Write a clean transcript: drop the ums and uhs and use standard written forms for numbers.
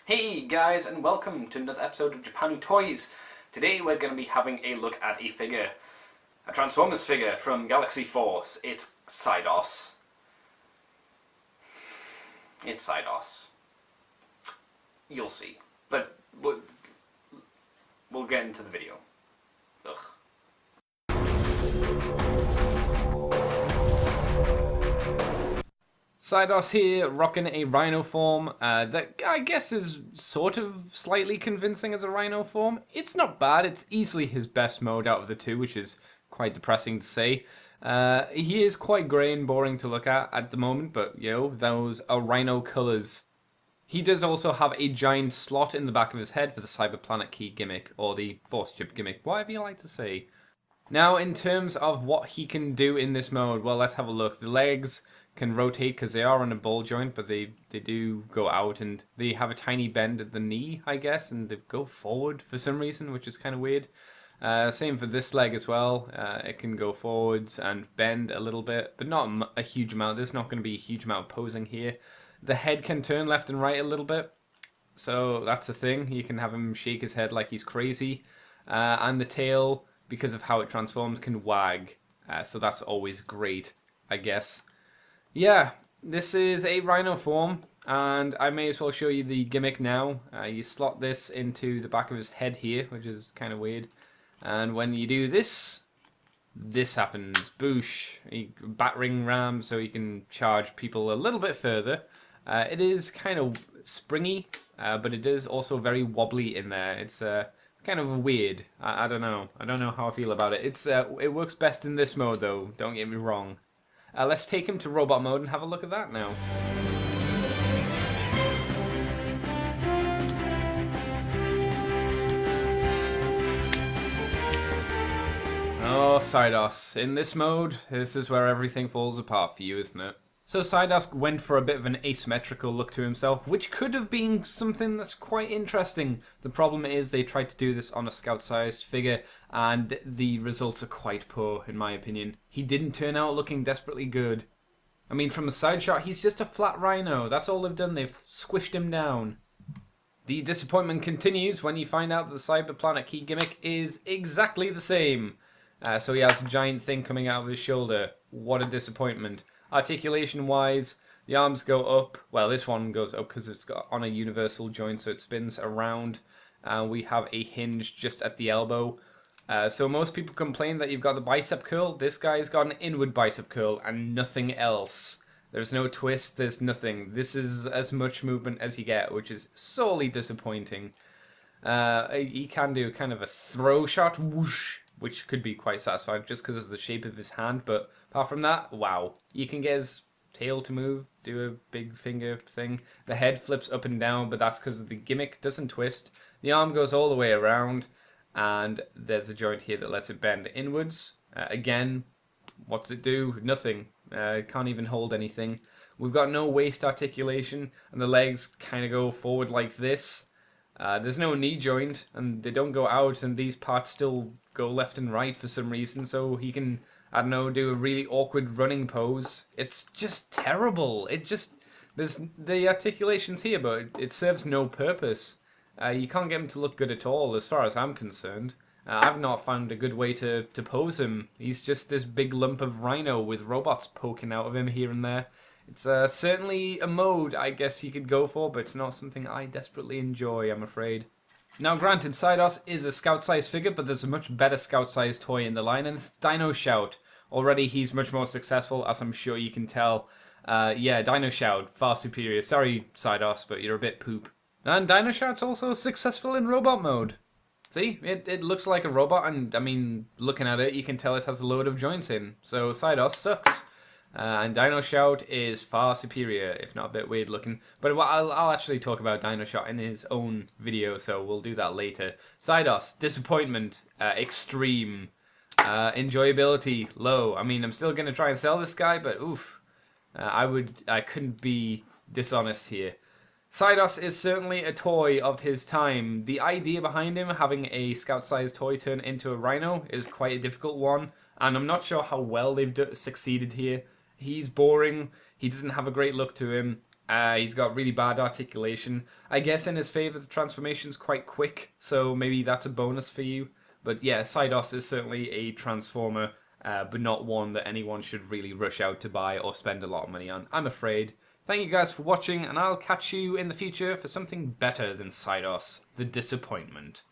Hey guys, and welcome to another episode of Japanu Toys. Today we're going to be having a look at a figure, a Transformers figure from Galaxy Force. It's Saidos. It's Saidos. You'll see. But we'll get into the video. Ugh. Saidos here, rocking a rhino form that I guess is sort of slightly convincing as a rhino form. It's not bad, it's easily his best mode out of the two, which is quite depressing to say. He is quite grey and boring to look at the moment, but you know, those are rhino colours. He does also have a giant slot in the back of his head for the Cyberplanet key gimmick, or the Force chip gimmick, whatever you like to say. Now, in terms of what he can do in this mode, well, let's have a look. The legs can rotate because they are on a ball joint, but they do go out, and they have a tiny bend at the knee, I guess, and they go forward for some reason, which is kind of weird. Same for this leg as well. It can go forwards and bend a little bit, but not a huge amount. There's not going to be a huge amount of posing here. The head can turn left and right a little bit, so that's the thing. You can have him shake his head like he's crazy. And the tail, because of how it transforms, can wag. So that's always great, I guess. Yeah, this is a rhino form, and I may as well show you the gimmick now. You slot this into the back of his head here, which is kind of weird. And when you do this, this happens. Boosh. Battering ram, so you can charge people a little bit further. It is kind of springy, but it is also very wobbly in there. It's kind of weird. I don't know. I don't know how I feel about it. It works best in this mode, though. Don't get me wrong. Let's take him to robot mode and have a look at that now. Oh, Saidos. In this mode, this is where everything falls apart for you, isn't it? So Saidos went for a bit of an asymmetrical look to himself, which could have been something that's quite interesting. The problem is they tried to do this on a scout-sized figure, and the results are quite poor, in my opinion. He didn't turn out looking desperately good. I mean, from a side shot, he's just a flat rhino. That's all they've done. They've squished him down. The disappointment continues when you find out that the Cyberplanet key gimmick is exactly the same. So he has a giant thing coming out of his shoulder. What a disappointment. Articulation-wise, the arms go up. Well, this one goes up because it's got on a universal joint, so it spins around. We have a hinge just at the elbow. So most people complain that you've got the bicep curl. This guy's got an inward bicep curl and nothing else. There's no twist, there's nothing. This is as much movement as you get, which is sorely disappointing. He can do kind of a throw shot, whoosh, which could be quite satisfying just because of the shape of his hand, but apart from that, wow. You can get his tail to move, do a big finger thing. The head flips up and down, but that's because the gimmick doesn't twist. The arm goes all the way around, and there's a joint here that lets it bend inwards. Again, what's it do? Nothing. Can't even hold anything. We've got no waist articulation, and the legs kind of go forward like this. There's no knee joint, and they don't go out, and these parts still go left and right for some reason, so he can, I don't know, do a really awkward running pose. It's just terrible. There's the articulation's here, but it serves no purpose. You can't get him to look good at all, as far as I'm concerned. I've not found a good way to pose him. He's just this big lump of rhino with robots poking out of him here and there. It's certainly a mode I guess you could go for, but it's not something I desperately enjoy, I'm afraid. Now, granted, Saidos is a scout-sized figure, but there's a much better scout-sized toy in the line, and it's Dino Shout. Already, he's much more successful, as I'm sure you can tell. Yeah, Dino Shout, far superior. Sorry, Saidos, but you're a bit poop. And Dino Shout's also successful in robot mode. See, it looks like a robot, and I mean, looking at it, you can tell it has a load of joints in. So Saidos sucks. And Dino Shout is far superior, if not a bit weird looking. But I'll actually talk about Dino Shout in his own video, so we'll do that later. Saidos, disappointment, extreme. Enjoyability, low. I mean, I'm still going to try and sell this guy, but oof. I couldn't be dishonest here. Saidos is certainly a toy of his time. The idea behind him having a scout-sized toy turn into a rhino is quite a difficult one, and I'm not sure how well they've succeeded here. He's boring, he doesn't have a great look to him, He's got really bad articulation. I guess in his favor, the transformation's quite quick, so maybe that's a bonus for you. But yeah, Saidos is certainly a transformer, but not one that anyone should really rush out to buy or spend a lot of money on, I'm afraid. Thank you guys for watching, and I'll catch you in the future for something better than Saidos, the Disappointment.